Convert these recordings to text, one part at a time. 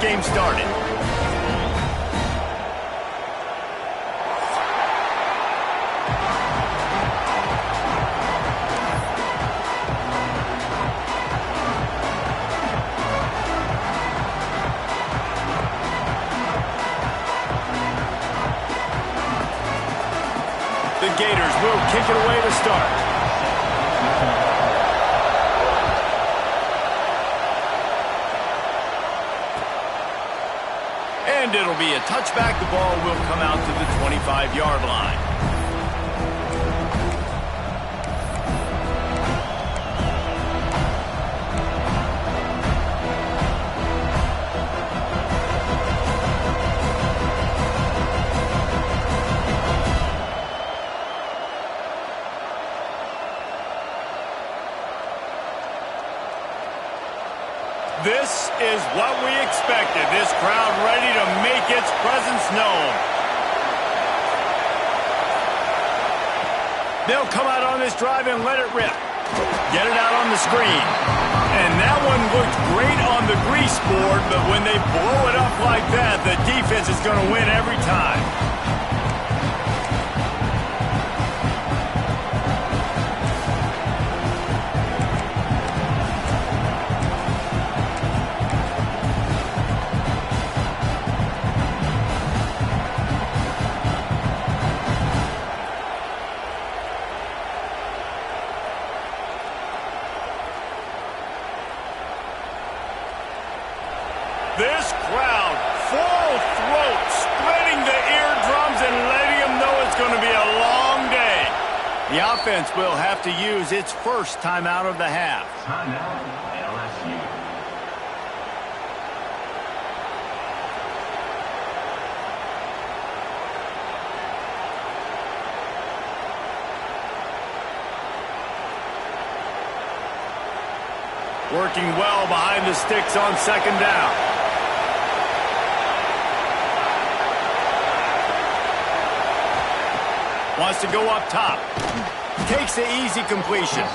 game started. The Gators will kick it away to start. And it'll be a touchback. The ball will come out to the 25-yard line. This is what we expected. This crowd ready to make its presence known. They'll come out on this drive and let it rip. Get it out on the screen. And that one looked great on the grease board, but when they blow it up like that, the defense is going to win every time. This crowd, full throat, splitting the eardrums and letting them know it's going to be a long day. The offense will have to use its first timeout of the half. Timeout, LSU. Working well behind the sticks on second down. Wants to go up top. Takes the easy completion.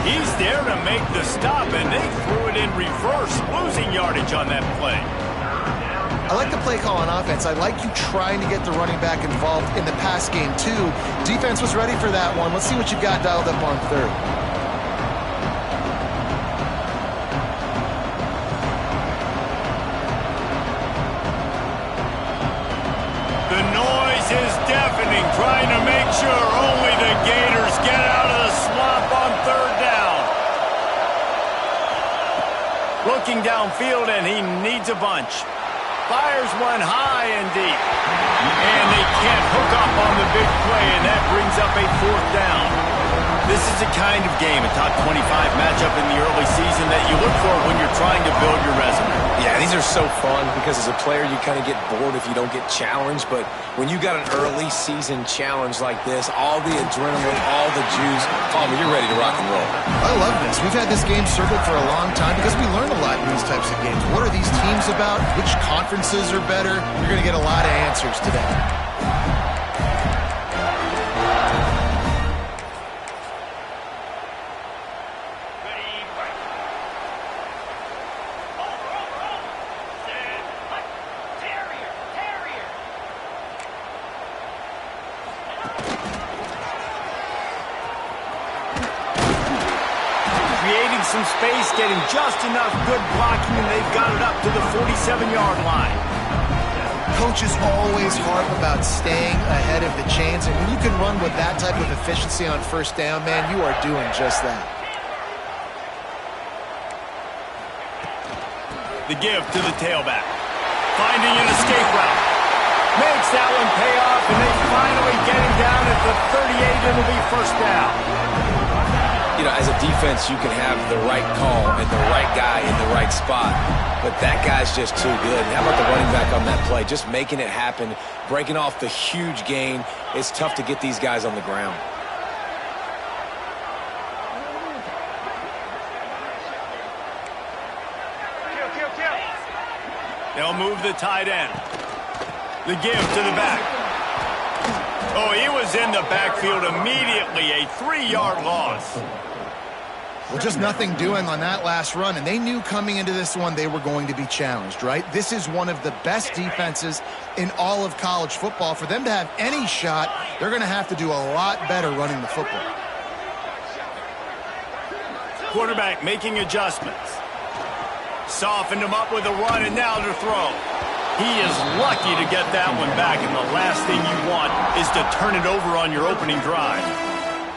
He's there to make the stop, and they threw it in reverse, losing yardage on that play. I like the play call on offense. I like you trying to get the running back involved in the pass game, too. Defense was ready for that one. Let's see what you got dialed up on third. The noise is deafening, trying to make sure only the Gators get out of the swamp on third down. Looking downfield, and he needs a bunch. Fires one high and deep. And they can't hook up on the big play, and that brings up a fourth down. This is the kind of game, a top 25 matchup in the early season, that you look for when you're trying to build your resume. Yeah, these are so fun because as a player, you kind of get bored if you don't get challenged. But when you got an early season challenge like this, all the adrenaline, all the juice, Palmer, you're ready to rock and roll. I love this. We've had this game circled for a long time because we learn a lot in these types of games. What are these teams about? Which conferences are better? You're going to get a lot of answers today. Some space, getting just enough good blocking, and they've got it up to the 47-yard line. Coaches always harp about staying ahead of the chains, and when you can run with that type of efficiency on first down, man, you are doing just that. The give to the tailback. Finding an escape route. Makes that one pay off, and they finally get him down at the 38, and it'll be first down. You know, as a defense, you can have the right call and the right guy in the right spot, but that guy's just too good. How about the running back on that play? Just making it happen, breaking off the huge gain. It's tough to get these guys on the ground. They'll move the tight end. The give to the back. Oh, he was in the backfield immediately. A 3-yard loss. Well, just nothing doing on that last run, and they knew coming into this one they were going to be challenged, right? This is one of the best defenses in all of college football. For them to have any shot, they're going to have to do a lot better running the football. Quarterback making adjustments. Softened him up with a run, and now to throw. He is lucky to get that one back, and the last thing you want is to turn it over on your opening drive.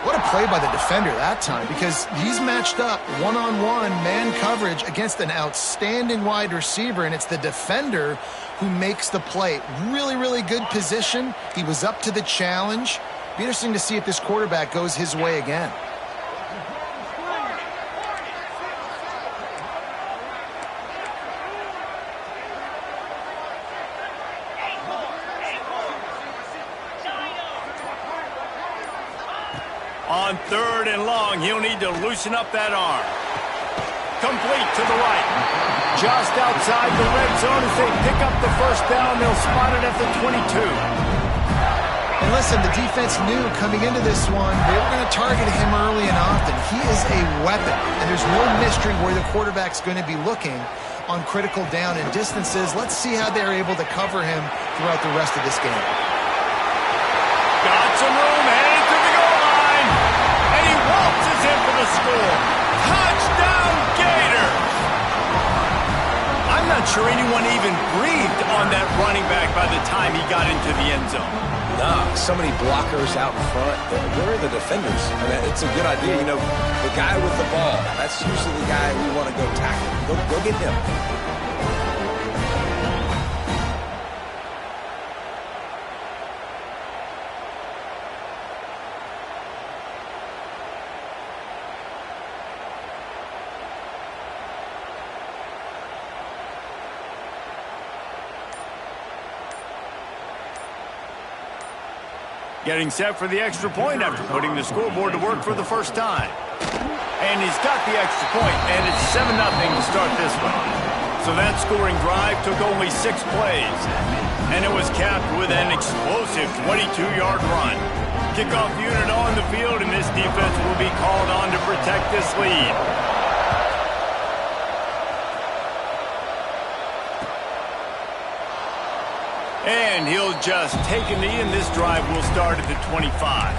What a play by the defender that time, because he's matched up one-on-one man coverage against an outstanding wide receiver, and it's the defender who makes the play. Really, really good position. He was up to the challenge. Be interesting to see if this quarterback goes his way again. On 3rd and long, he'll need to loosen up that arm. Complete to the right. Just outside the red zone as they pick up the first down. They'll spot it at the 22. And listen, the defense knew coming into this one, they were going to target him early and often. He is a weapon, and there's no mystery where the quarterback's going to be looking on critical down and distances. Let's see how they're able to cover him throughout the rest of this game. Got some room, headed to the goal line, and he waltzes in for the score. Touchdown, Gators! I'm not sure anyone even breathed on that running back by the time he got into the end zone. Nah, so many blockers out in front. Where are the defenders? I mean, it's a good idea. You know, the guy with the ball, that's usually the guy we want to go tackle. Go get him. Getting set for the extra point after putting the scoreboard to work for the first time. And he's got the extra point, and it's 7-0 to start this one. So that scoring drive took only 6 plays. And it was capped with an explosive 22-yard run. Kickoff unit on the field, and this defense will be called on to protect this lead. And he'll just take a knee, and this drive will start at the 25.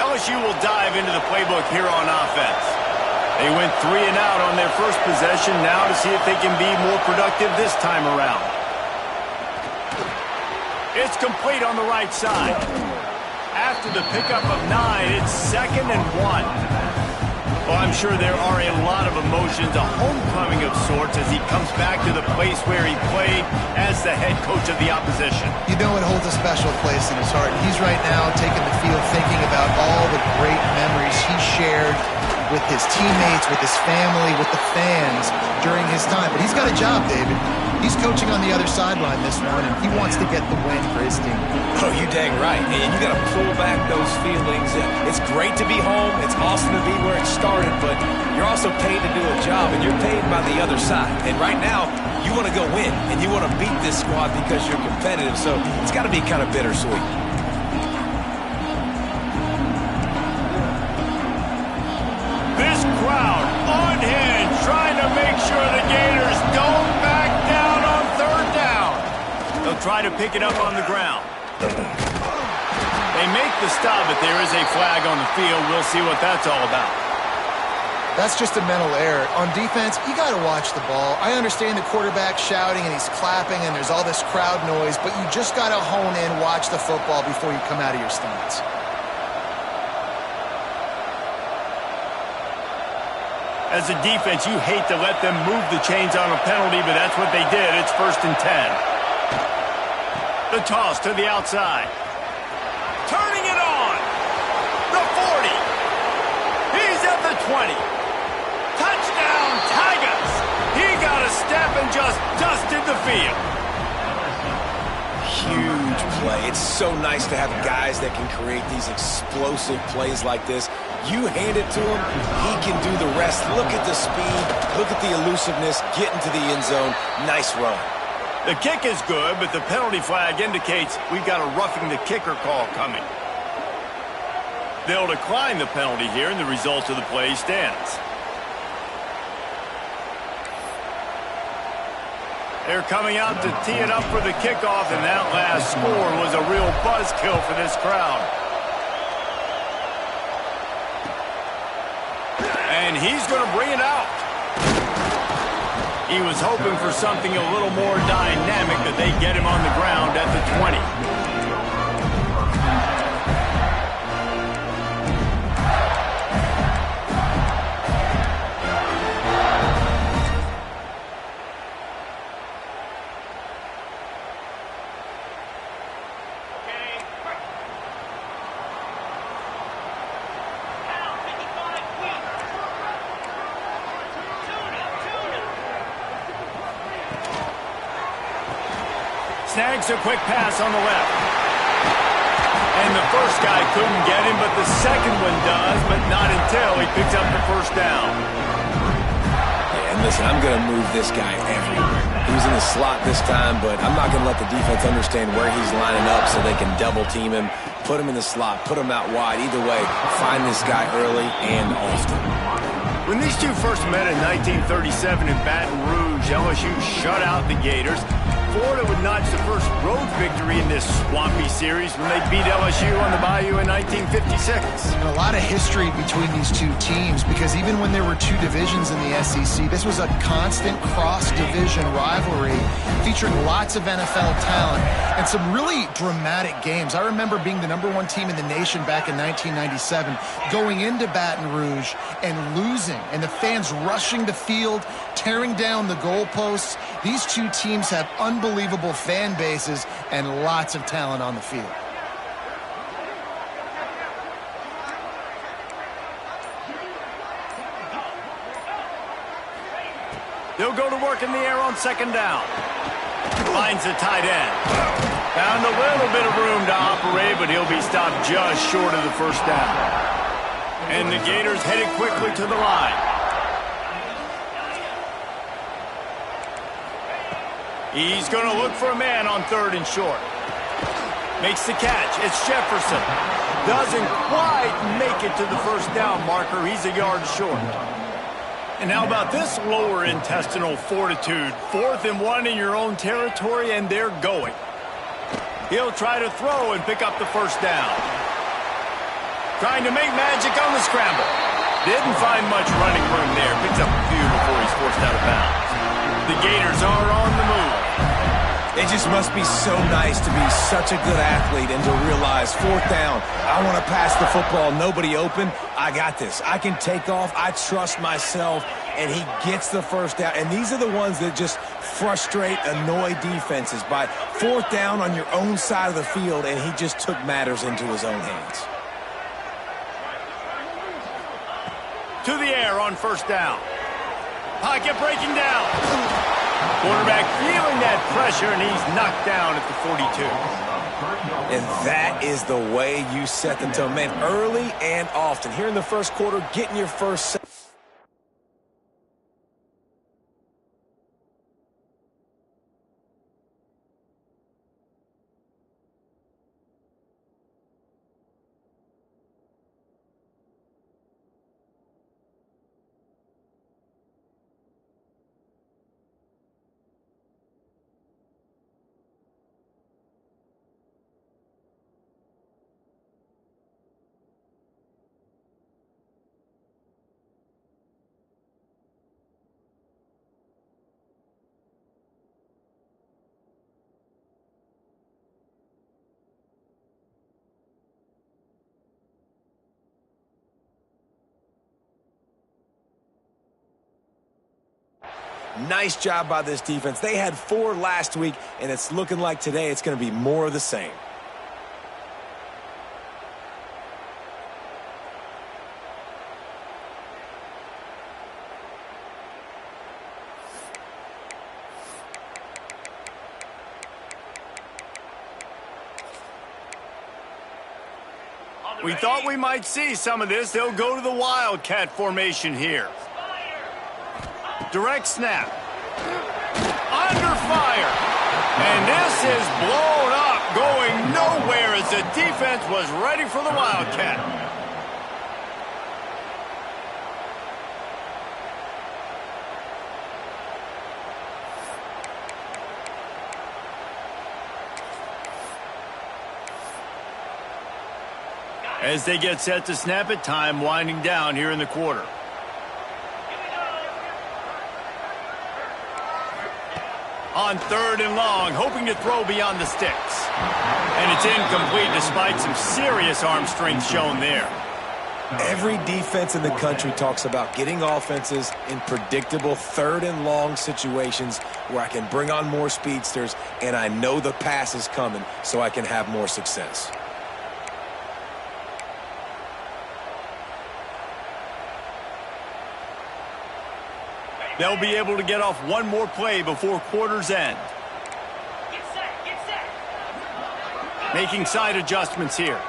LSU will dive into the playbook here on offense. They went 3 and out on their first possession, now to see if they can be more productive this time around. It's complete on the right side. After the pickup of 9, it's 2nd and 1. Well, I'm sure there are a lot of emotions, a homecoming of sorts, as he comes back to the place where he played as the head coach of the opposition. You know it holds a special place in his heart. He's right now taking the field thinking about all the great memories he shared with his teammates, with his family, with the fans during his time. But he's got a job, David. He's coaching on the other sideline this one, and he wants to get the win for his team. Oh, you dang right. And you got to pull back those feelings. It's great to be home. It's awesome to be where it started, but you're also paid to do a job, and you're paid by the other side. And right now, you want to go win, and you want to beat this squad because you're competitive, so it's got to be kind of bittersweet. This crowd on hand, trying to make sure the Gators don't back down on 3rd down. They'll try to pick it up on the ground. They make the stop, but there is a flag on the field. We'll see what that's all about. That's just a mental error. On defense, you got to watch the ball. I understand the quarterback shouting and he's clapping and there's all this crowd noise, but you just got to hone in, watch the football before you come out of your stance. As a defense, you hate to let them move the chains on a penalty, but that's what they did. It's 1st and 10. The toss to the outside. Turning it on. The 40. He's at the 20. Touchdown, Tigers. He got a step and just dusted the field. Huge huge play. It's so nice to have guys that can create these explosive plays like this. You hand it to him, he can do the rest. Look at the speed, look at the elusiveness, get into the end zone. Nice run. The kick is good, but the penalty flag indicates we've got a roughing the kicker call coming. They'll decline the penalty here, and the result of the play stands. They're coming out to tee it up for the kickoff, and that last score was a real buzzkill for this crowd. And he's going to bring it out. He was hoping for something a little more dynamic, that they get him on the ground at the 20. Snags a quick pass on the left. And the first guy couldn't get him, but the second one does, but not until he picks up the first down. Yeah, and listen, I'm going to move this guy everywhere. He was in the slot this time, but I'm not going to let the defense understand where he's lining up so they can double team him, put him in the slot, put him out wide. Either way, find this guy early and often. When these two first met in 1937 in Baton Rouge, LSU shut out the Gators. Florida would notch the first road victory in this swampy series when they beat LSU on the Bayou in 1956. And a lot of history between these two teams, because even when there were two divisions in the SEC, this was a constant cross-division rivalry featuring lots of NFL talent and some really dramatic games. I remember being the #1 team in the nation back in 1997, going into Baton Rouge and losing, and the fans rushing the field, tearing down the goalposts. These two teams have unbelievable fan bases and lots of talent on the field. They'll go to work in the air on second down. Finds the tight end. Found a little bit of room to operate, but he'll be stopped just short of the first down. And the Gators headed quickly to the line. He's going to look for a man on third and short. Makes the catch. It's Jefferson. Doesn't quite make it to the first down marker. He's a yard short. And how about this lower intestinal fortitude? 4th and 1 in your own territory, and they're going. He'll try to throw and pick up the first down. Trying to make magic on the scramble. Didn't find much running room there. Picks up a few before he's forced out of bounds. The Gators are on the move. It just must be so nice to be such a good athlete and to realize 4th down, I want to pass the football, nobody open, I got this. I can take off, I trust myself, and he gets the first down. And these are the ones that just frustrate, annoy defenses by 4th down on your own side of the field, and he just took matters into his own hands. To the air on first down. Pocket breaking down. Quarterback feeling that pressure, and he's knocked down at the 42. And that is the way you set them to man early and often. Here in the first quarter, getting your first set. Nice job by this defense. They had 4 last week, and it's looking like today it's going to be more of the same. We thought we might see some of this. They'll go to the Wildcat formation here. Direct snap. Under fire. And this is blown up, going nowhere as the defense was ready for the Wildcat. As they get set to snap it, time winding down here in the quarter. On 3rd and long, hoping to throw beyond the sticks. And it's incomplete despite some serious arm strength shown there. Every defense in the country talks about getting offenses in predictable 3rd and long situations where I can bring on more speedsters and I know the pass is coming so I can have more success. They'll be able to get off one more play before quarter's end. Get set, get set. Making side adjustments here.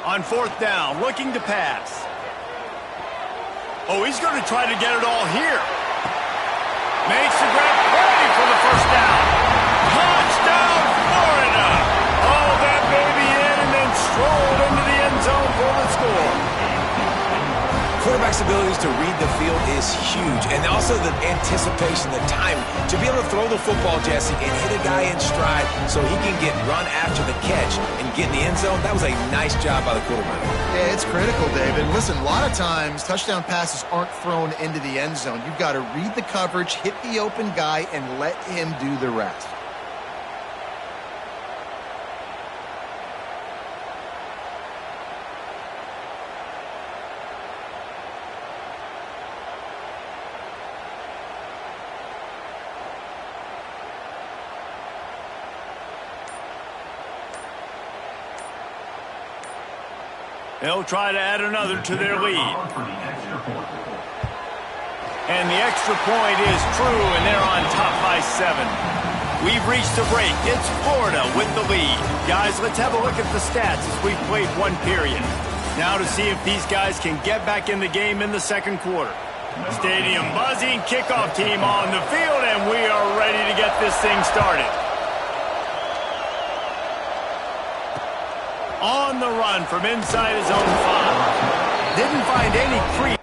On 4th down, looking to pass. Oh, he's going to try to get it all here. Makes the grab, ready for the 1st down. Touchdown, Florida! Oh, that baby in and then strolled into the end zone for the score. Quarterback's abilities to read the field is huge, and also the anticipation, the time to be able to throw the football, Jesse, and hit a guy in stride so he can get run after the catch and get in the end zone. That was a nice job by the quarterback. Yeah, it's critical, David. Listen, a lot of times touchdown passes aren't thrown into the end zone. You've got to read the coverage, hit the open guy, and let him do the rest. They'll try to add another to their lead. And the extra point is true, and they're on top by 7. We've reached the break. It's Florida with the lead. Guys, let's have a look at the stats as we've played one period. Now to see if these guys can get back in the game in the 2nd quarter. Stadium buzzing, kickoff team on the field, and we are ready to get this thing started. On the run from inside his own 5. Didn't find any creep.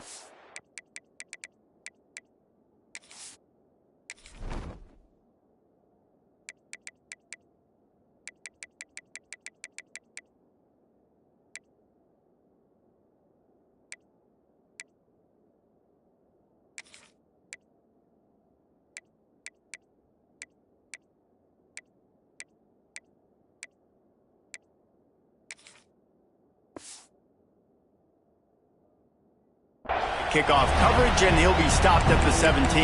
Kickoff coverage, and he'll be stopped at the 17.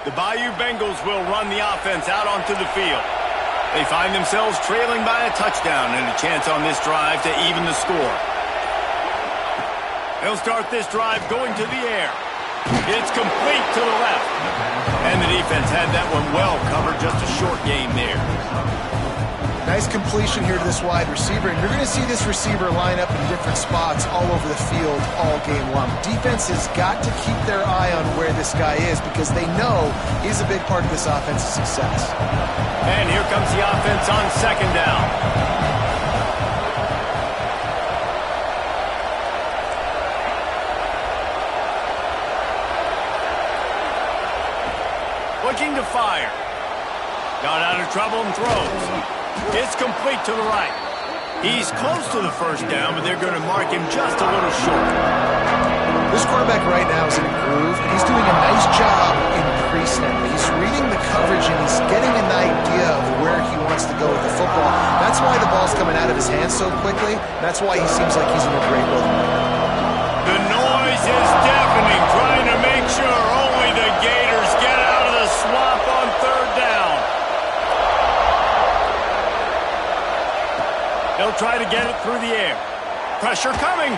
The Bayou Bengals will run the offense out onto the field. They find themselves trailing by a touchdown and a chance on this drive to even the score. They'll start this drive going to the air. It's complete to the left. And the defense had that one well covered, just a short gain there. Nice completion here to this wide receiver, and you're going to see this receiver line up in different spots all over the field all game long. Defense has got to keep their eye on where this guy is because they know he's a big part of this offense's success. And here comes the offense on 2nd down. Looking to fire. Got out of trouble and throws. It's complete to the right. He's close to the 1st down, but they're going to mark him just a little short. This quarterback right now is in a groove, and he's doing a nice job in pre-snap. He's reading the coverage, and he's getting an idea of where he wants to go with the football. That's why the ball's coming out of his hands so quickly. That's why he seems like he's in a great rhythm. The noise is deafening, trying to make sure only the Gators get out of the swamp. They'll try to get it through the air. Pressure coming.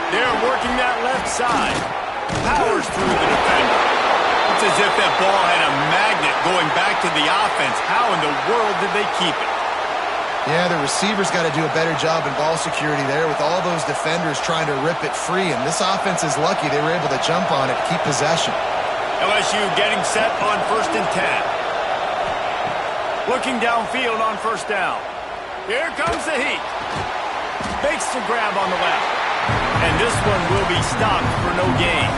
They're working that left side. Powers through the defender. It's as if that ball had a magnet going back to the offense. How in the world did they keep it? Yeah, the receiver's got to do a better job in ball security there with all those defenders trying to rip it free. And this offense is lucky they were able to jump on it to keep possession. LSU getting set on 1st and 10. Looking downfield on 1st down. Here comes the heat. Makes the grab on the left. And this one will be stopped for no gain.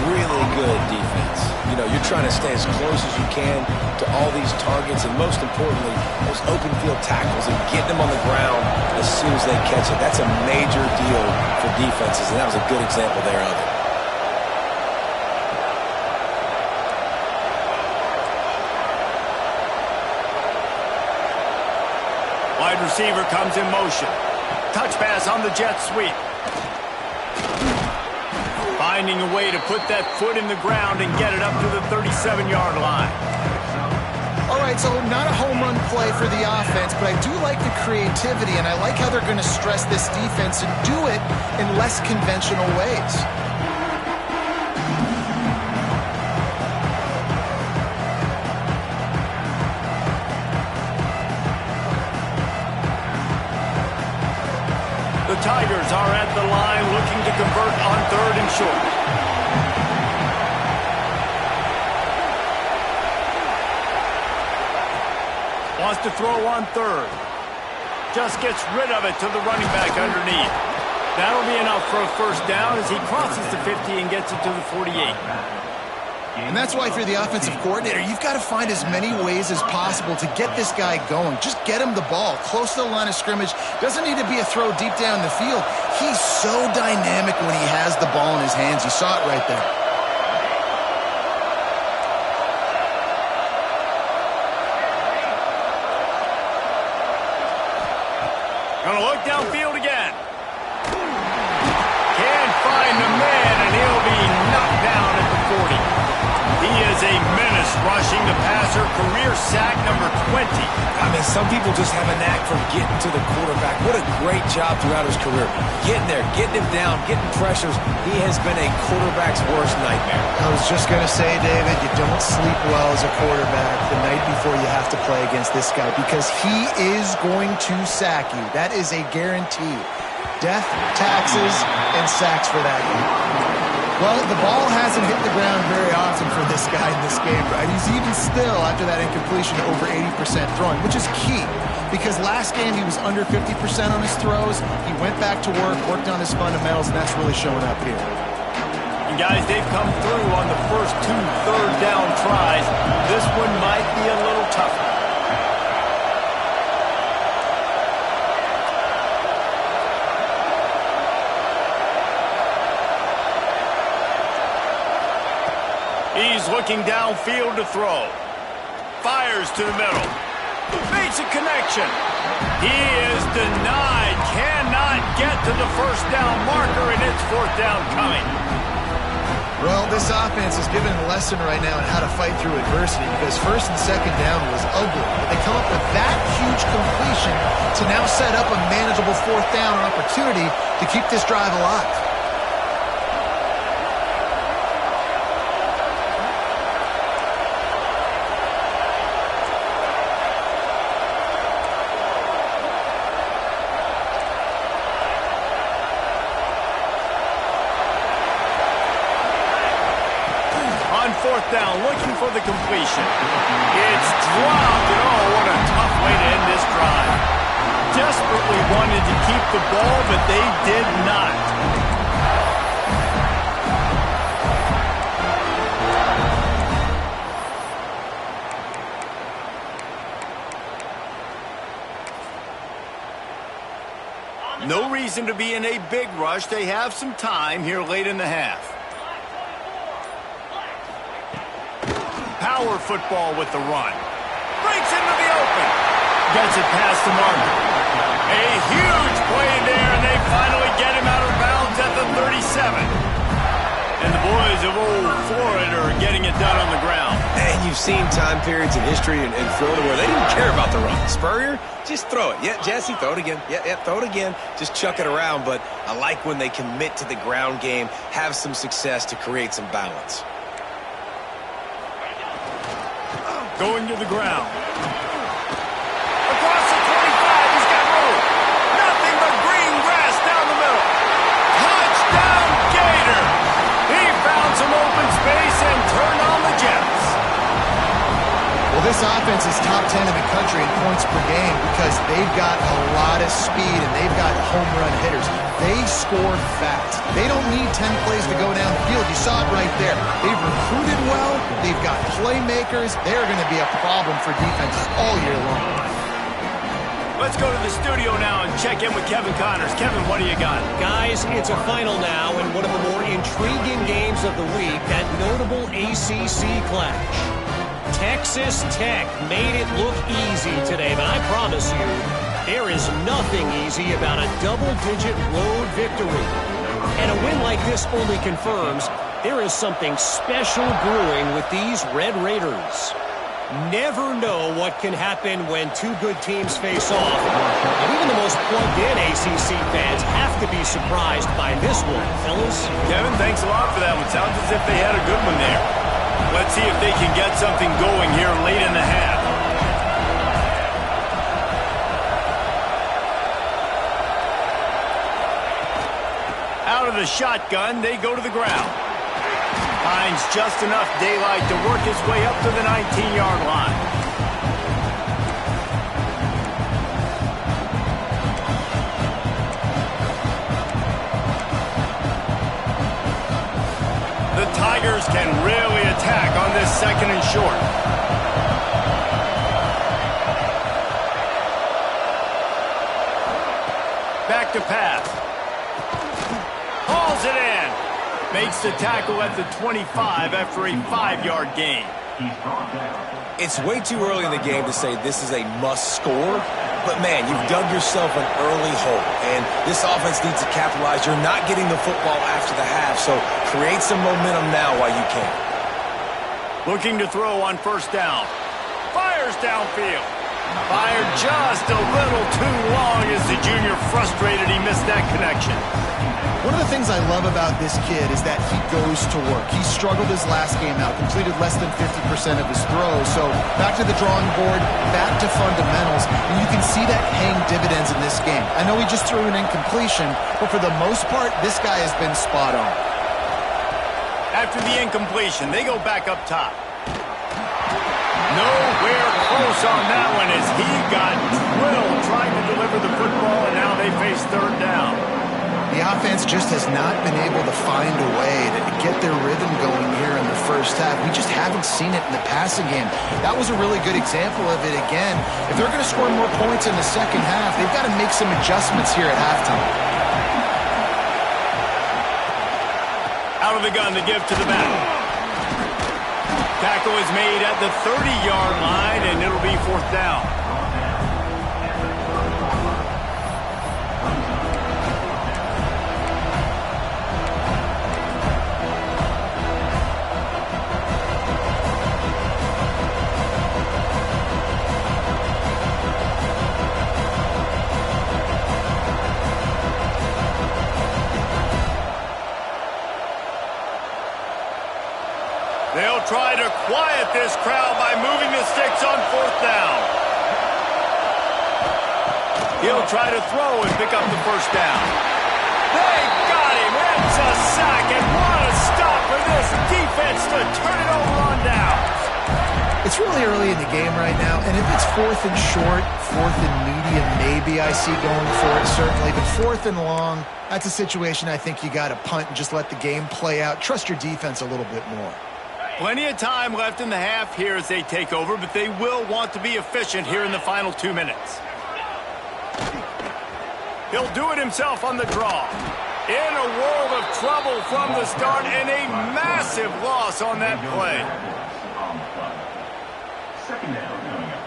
Really good defense. You know, you're trying to stay as close as you can to all these targets, and most importantly, those open field tackles and getting them on the ground as soon as they catch it. That's a major deal for defenses, and that was a good example there of it. Wide receiver comes in motion. Touch pass on the jet sweep. Finding a way to put that foot in the ground and get it up to the 37-yard line. All right, so not a home run play for the offense, but I do like the creativity, and I like how they're going to stress this defense and do it in less conventional ways. The Tigers are at the line looking to convert on 3rd and short. Wants to throw on 3rd. Just gets rid of it to the running back underneath. That'll be enough for a 1st down as he crosses the 50 and gets it to the 48. And that's why if you're the offensive coordinator, you've got to find as many ways as possible to get this guy going. Just get him the ball close to the line of scrimmage. Doesn't need to be a throw deep down the field. He's so dynamic when he has the ball in his hands. You saw it right there. Gonna look downfield again. Can't find the man, and he'll be knocked down at the 40. He is a menace rushing the passer. Career sack number 20. I mean, some people just have a knack for getting to the quarterback. What a great job throughout his career. Getting there, getting him down, getting pressures. He has been a quarterback's worst nightmare. I was just going to say, David, you don't sleep well as a quarterback the night before you have to play against this guy because he is going to sack you. That is a guarantee. Death, taxes, and sacks for that guy. Well, the ball hasn't hit the ground very often for this guy in this game, right? He's even still, after that incompletion, over 80% throwing, which is key because last game he was under 50% on his throws. He went back to work, worked on his fundamentals, and that's really showing up here. And guys, they've come through on the first 2 third down tries. This one might be a little tougher. He's looking downfield to throw. Fires to the middle. Makes a connection. He is denied. Cannot get to the 1st down marker, and it's 4th down coming. Well, this offense is given a lesson right now on how to fight through adversity because 1st and 2nd down was ugly. But they come up with that huge completion to now set up a manageable 4th down opportunity to keep this drive alive. On 4th down, looking for the completion. It's dropped, and oh, what a tough way to end this drive. Desperately wanted to keep the ball, but they did not. No reason to be in a big rush. They have some time here late in the half. Power football with the run. Breaks into the open. Gets it past the marker. A huge play there, and they finally get him out of bounds at the 37. And the boys of old Florida are getting it done on the ground. And you've seen time periods in history in Florida where they didn't care about the run. Spurrier, just throw it. Yeah, Jesse, throw it again. Yeah, throw it again. Just chuck it around. But I like when they commit to the ground game, have some success to create some balance. Going to the ground. Across the 25, he's got room. Nothing but green grass down the middle. Touchdown, Gator. He found some open space and turned on the Jets. Well, this offense is top 10 in the country in points per game because they've got a lot of speed and they've got home run hitters. They score fast. They don't need 10 plays to go down the field. You saw it right there. They've recruited well. They've got playmakers. They're going to be a problem for defenses all year long. Let's go to the studio now and check in with Kevin Connors. Kevin, what do you got? Guys, it's a final now in one of the more intriguing games of the week, that notable ACC clash. Texas Tech made it look easy today, but I promise you, there is nothing easy about a double-digit road victory. And a win like this only confirms there is something special brewing with these Red Raiders. Never know what can happen when two good teams face off. And even the most plugged-in ACC fans have to be surprised by this one, fellas. Kevin, thanks a lot for that one. Sounds as if they had a good one there. Let's see if they can get something going here late in the half. Out of the shotgun, they go to the ground. Finds just enough daylight to work his way up to the 19-yard line. The Tigers can really attack on this second and short. Back to pass. Hauls it in. Makes the tackle at the 25 after a 5-yard gain. It's way too early in the game to say this is a must score, but man, you've dug yourself an early hole, and this offense needs to capitalize. You're not getting the football after the half, so create some momentum now while you can. Looking to throw on first down. Fires downfield. Fired just a little too long as the junior frustrated he missed that connection. One of the things I love about this kid is that he goes to work. He struggled his last game out, completed less than 50% of his throws. So back to the drawing board, back to fundamentals, and you can see that paying dividends in this game. I know he just threw an incompletion, but for the most part, this guy has been spot on. After the incompletion, they go back up top. Nowhere close on that one as he got drilled trying to deliver the football, and now they face third down. The offense just has not been able to find a way to get their rhythm going here in the first half. We just haven't seen it in the passing game. That was a really good example of it again. If they're going to score more points in the second half, they've got to make some adjustments here at halftime. Out of the gun to give to the back. Tackle is made at the 30-yard line, and it'll be fourth down. They'll try to quiet this crowd by moving the sticks on fourth down. He'll try to throw and pick up the first down. They got him. It's a sack, and what a stop for this defense to turn it over on downs. It's really early in the game right now, and if it's fourth and short, fourth and medium, maybe I see going for it, certainly. But fourth and long, that's a situation I think you got to punt and just let the game play out. Trust your defense a little bit more. Plenty of time left in the half here as they take over, but they will want to be efficient here in the final 2 minutes. He'll do it himself on the draw. In a world of trouble from the start, and a massive loss on that play. Second down coming up.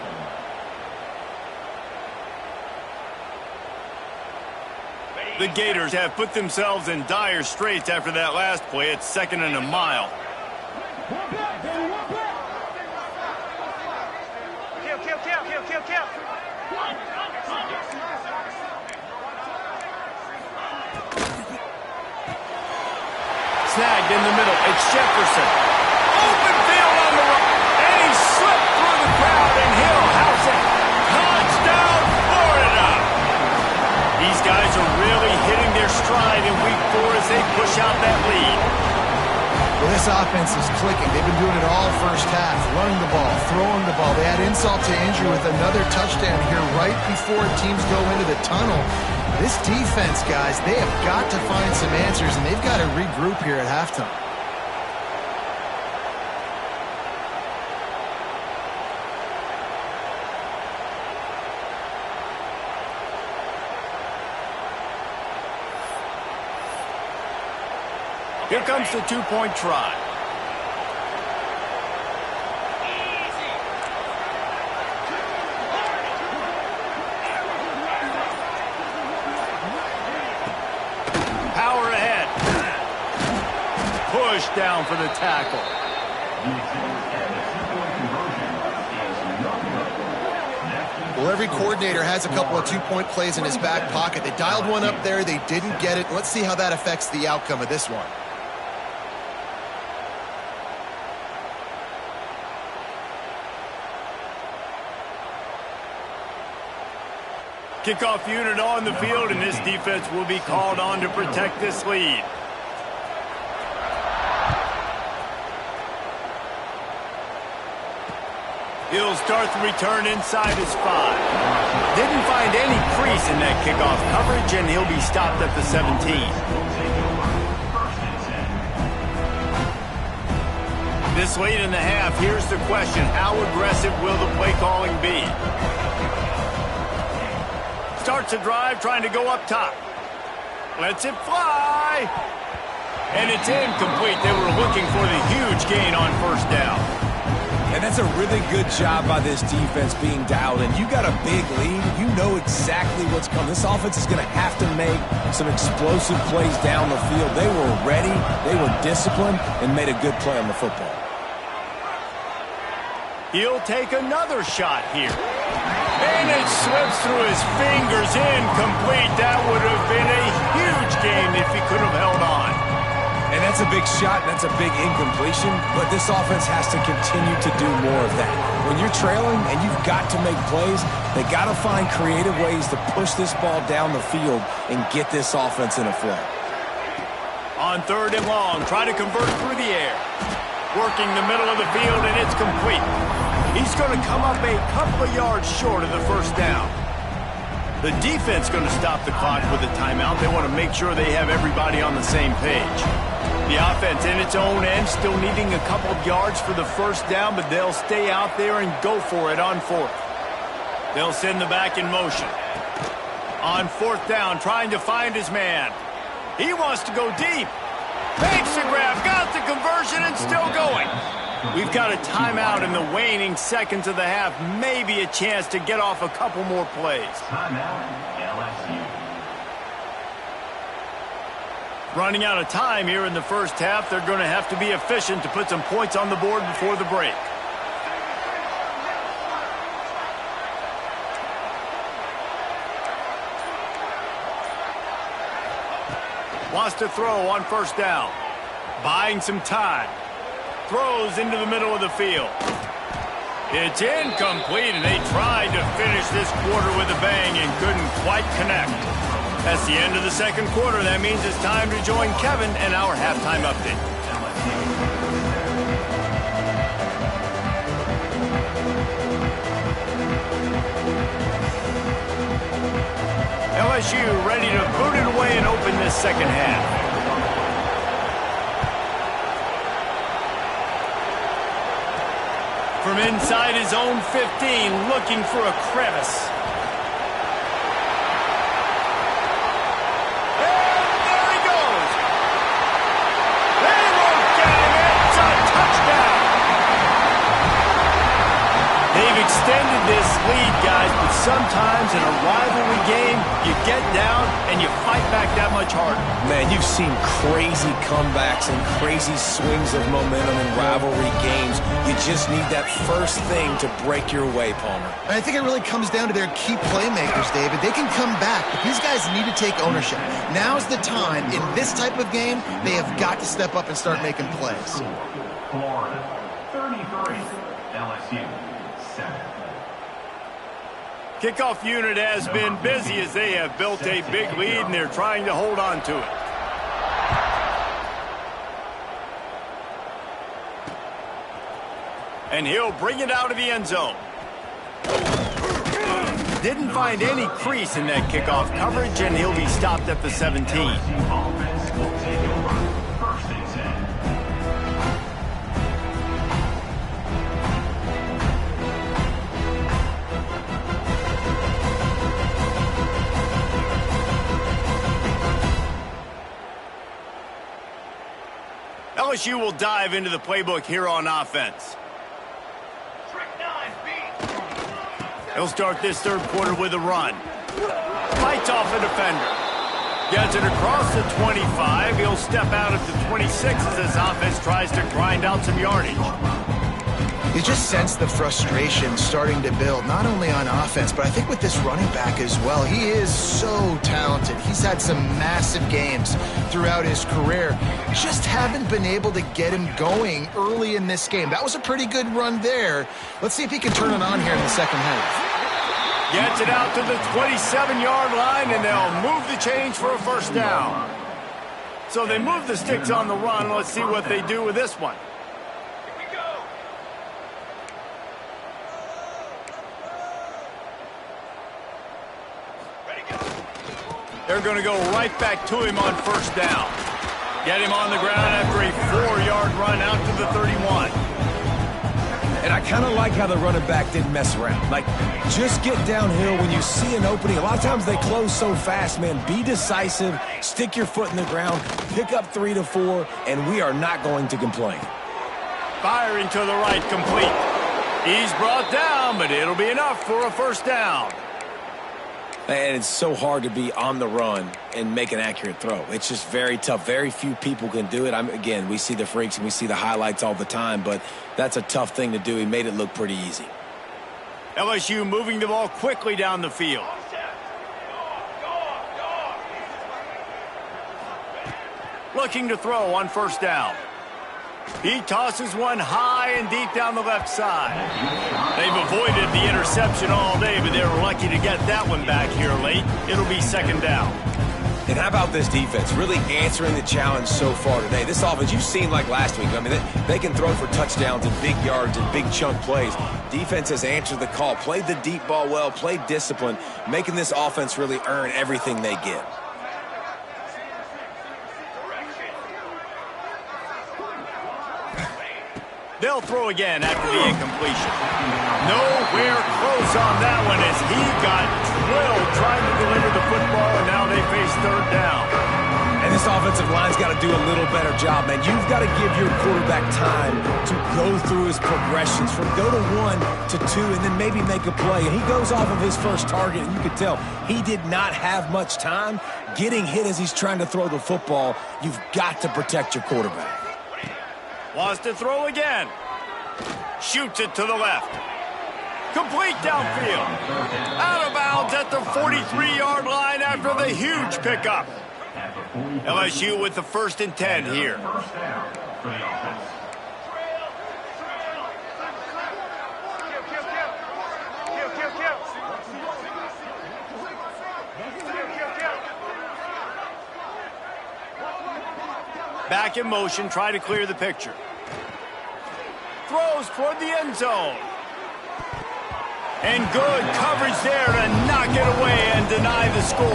The Gators have put themselves in dire straits after that last play. It's 2nd and a mile. Kill. Snagged in the middle. It's Jefferson. Open field on the right. And he slipped through the crowd, and he'll house it. Touchdown, Florida! These guys are really hitting their stride in Week 4 as they push out that lead. Well, this offense is clicking. They've been doing it all first half. Running the ball, throwing the ball. They add insult to injury with another touchdown here right before teams go into the tunnel. This defense, guys, they have got to find some answers, and they've got to regroup here at halftime. Here comes the two-point try. Power ahead. Push down for the tackle. Well, every coordinator has a couple of two-point plays in his back pocket. They dialed one up there. They didn't get it. Let's see how that affects the outcome of this one. Kickoff unit on the field, and this defense will be called on to protect this lead. He'll start the return inside his 5. Didn't find any crease in that kickoff coverage, and he'll be stopped at the 17. This late in the half, here's the question. How aggressive will the play calling be? Starts a drive trying to go up top. Lets it fly. And it's incomplete. They were looking for the huge gain on first down. And that's a really good job by this defense being dialed in. You got a big lead. You know exactly what's coming. This offense is going to have to make some explosive plays down the field. They were ready, they were disciplined, and made a good play on the football. He'll take another shot here. And it slips through his fingers, incomplete. That would have been a huge gain if he could have held on. And that's a big shot, and that's a big incompletion, but this offense has to continue to do more of that. When you're trailing and you've got to make plays, they got to find creative ways to push this ball down the field and get this offense in a flow. On 3rd and long, try to convert through the air. Working the middle of the field, and it's complete. He's going to come up a couple of yards short of the first down. The defense going to stop the clock with a timeout. They want to make sure they have everybody on the same page. The offense in its own end still needing a couple of yards for the first down, but they'll stay out there and go for it on 4th. They'll send the back in motion. On 4th down, trying to find his man. He wants to go deep. Makes the grab, got the conversion, and still going. We've got a timeout in the waning seconds of the half. Maybe a chance to get off a couple more plays. Timeout, LSU. Running out of time here in the first half. They're going to have to be efficient to put some points on the board before the break. Wants to throw on first down. Buying some time. Throws into the middle of the field. It's incomplete, and they tried to finish this quarter with a bang and couldn't quite connect. That's the end of the second quarter. That means it's time to join Kevin and our halftime update. LSU ready to boot it away and open this second half. From inside his own 15, looking for a crevice. And there he goes. They won't get him. It's a touchdown. They've extended this lead, guys, but sometimes in a rivalry game, you get down and you fight back that much harder. Man, you've seen crazy comebacks and crazy swings of momentum in rivalry games. You just need that first thing to break your way, Palmer. And I think it really comes down to their key playmakers, David. They can come back, but these guys need to take ownership. Now's the time. In this type of game, they have got to step up and start making plays. Florida 33, LSU 7. Kickoff unit has been busy as they have built a big lead, and they're trying to hold on to it. And he'll bring it out of the end zone. Didn't find any crease in that kickoff coverage, and he'll be stopped at the 17. Offense will take over. First and 10. LSU will dive into the playbook here on offense. He'll start this third quarter with a run. Fights off a defender. Gets it across the 25. He'll step out at the 26 as his offense tries to grind out some yardage. You just sense the frustration starting to build, not only on offense, but I think with this running back as well. He is so talented. He's had some massive games throughout his career. Just haven't been able to get him going early in this game. That was a pretty good run there. Let's see if he can turn it on here in the second half. Gets it out to the 27-yard line, and they'll move the chains for a first down. So they move the sticks on the run. Let's see what they do with this one. They're going to go right back to him on first down. Get him on the ground after a 4-yard run out to the 31. And I kind of like how the running back didn't mess around. Like, just get downhill when you see an opening. A lot of times they close so fast, man. Be decisive, stick your foot in the ground, pick up 3 to 4, and we are not going to complain. Firing to the right, complete. He's brought down, but it'll be enough for a first down. And it's so hard to be on the run and make an accurate throw. It's just very tough. Very few people can do it. Again, we see the freaks and we see the highlights all the time, but that's a tough thing to do. He made it look pretty easy. LSU moving the ball quickly down the field. Looking to throw on first down. He tosses one high and deep down the left side. They've avoided the interception all day, but they were lucky to get that one back here late. It'll be second down. And how about this defense? Really answering the challenge so far today. This offense, you've seen like last week. I mean, they can throw for touchdowns and big yards and big chunk plays. Defense has answered the call, played the deep ball well, played discipline, making this offense really earn everything they get. They'll throw again after the incompletion. Nowhere close on that one as he got drilled trying to deliver the football, and now they face third down. And this offensive line's got to do a little better job, man. You've got to give your quarterback time to go through his progressions from go to 1 to 2 and then maybe make a play. And he goes off of his first target, and you could tell he did not have much time getting hit as he's trying to throw the football. You've got to protect your quarterback. Wants to throw again. Shoots it to the left. Complete downfield. Out of bounds at the 43-yard line after the huge pickup. LSU with the 1st and 10 here. First down for the offense. Back in motion, try to clear the picture. Throws toward the end zone. And good coverage there to knock it away and deny the score.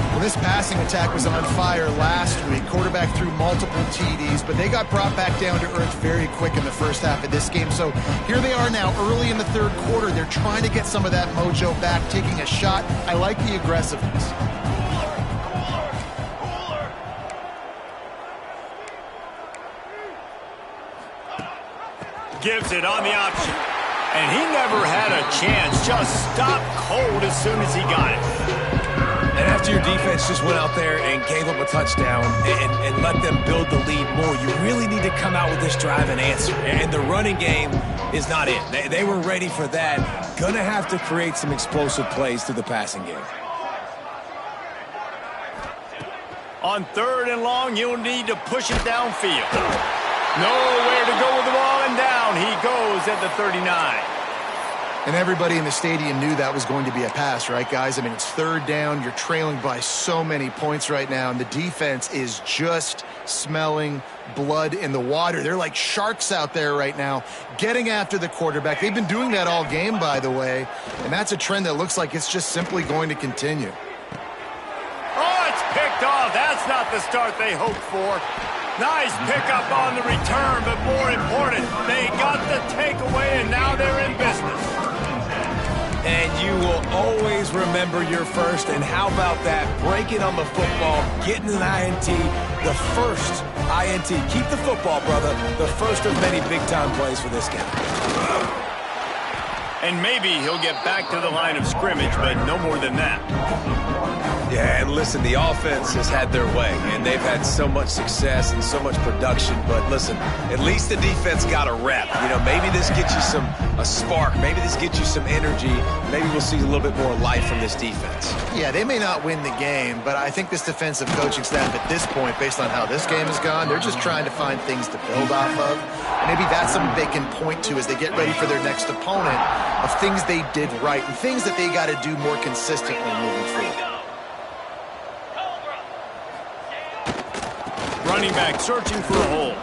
Well, this passing attack was on fire last week. Quarterback threw multiple TDs, but they got brought back down to earth very quick in the first half of this game. So here they are now early in the third quarter. They're trying to get some of that mojo back, taking a shot. I like the aggressiveness. Gives it on the option. And he never had a chance. Just stopped cold as soon as he got it. And after your defense just went out there and gave up a touchdown and let them build the lead more, you really need to come out with this drive and answer. And the running game is not it. They were ready for that. Gonna have to create some explosive plays through the passing game. On 3rd and long, you'll need to push it downfield. Nowhere to go with the ball, and down he goes at the 39. And everybody in the stadium knew that was going to be a pass, right, guys? I mean, it's 3rd down. You're trailing by so many points right now, and the defense is just smelling blood in the water. They're like sharks out there right now, getting after the quarterback. They've been doing that all game, by the way, and that's a trend that looks like it's just simply going to continue. Oh, it's picked off. That's not the start they hoped for. Nice pickup on the return, but more important, they got the takeaway, and now they're in business. And you will always remember your first. And how about that? Breaking on the football, getting an INT, the first INT. Keep the football, brother. The first of many big-time plays for this guy. And maybe he'll get back to the line of scrimmage, but no more than that. Yeah, and listen, the offense has had their way, and they've had so much success and so much production. But listen, at least the defense got a rep. You know, maybe this gets you a spark. Maybe this gets you some energy. Maybe we'll see a little bit more life from this defense. Yeah, they may not win the game, but I think this defensive coaching staff at this point, based on how this game has gone, they're just trying to find things to build off of. And maybe that's something they can point to as they get ready for their next opponent of things they did right and things that they got to do more consistently moving forward. Running back searching for a hole.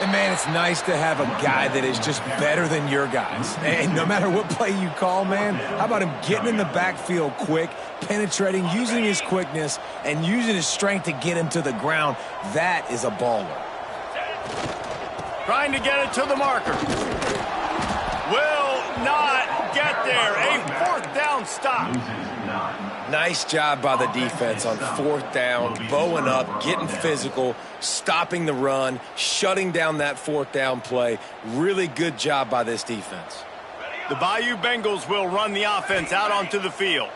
And, man, it's nice to have a guy that is just better than your guys. And no matter what play you call, man, how about him getting in the backfield quick, penetrating, using his quickness, and using his strength to get him to the ground. That is a baller. Trying to get it to the marker. Will not get there. A 4th down stop. Nice job by the defense on 4th down, bowing up, getting physical, stopping the run, shutting down that 4th down play. Really good job by this defense. The Bayou Bengals will run the offense out onto the field.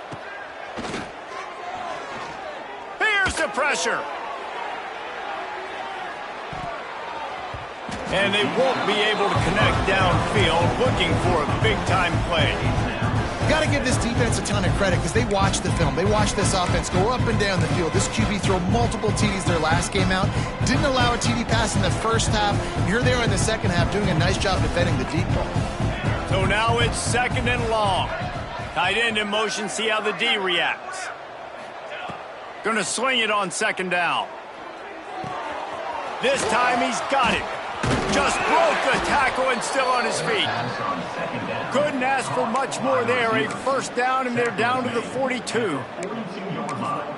Here's the pressure. And they won't be able to connect downfield, looking for a big-time play. You got to give this defense a ton of credit because they watched the film. They watched this offense go up and down the field. This QB throw multiple TDs their last game out. Didn't allow a TD pass in the first half. Here they are in the second half doing a nice job defending the deep ball. So now it's 2nd and long. Tight end in motion, see how the D reacts. Going to swing it on 2nd down. This time he's got it. Just broke the tackle and still on his feet. Couldn't ask for much more there. A 1st down, and they're down to the 42.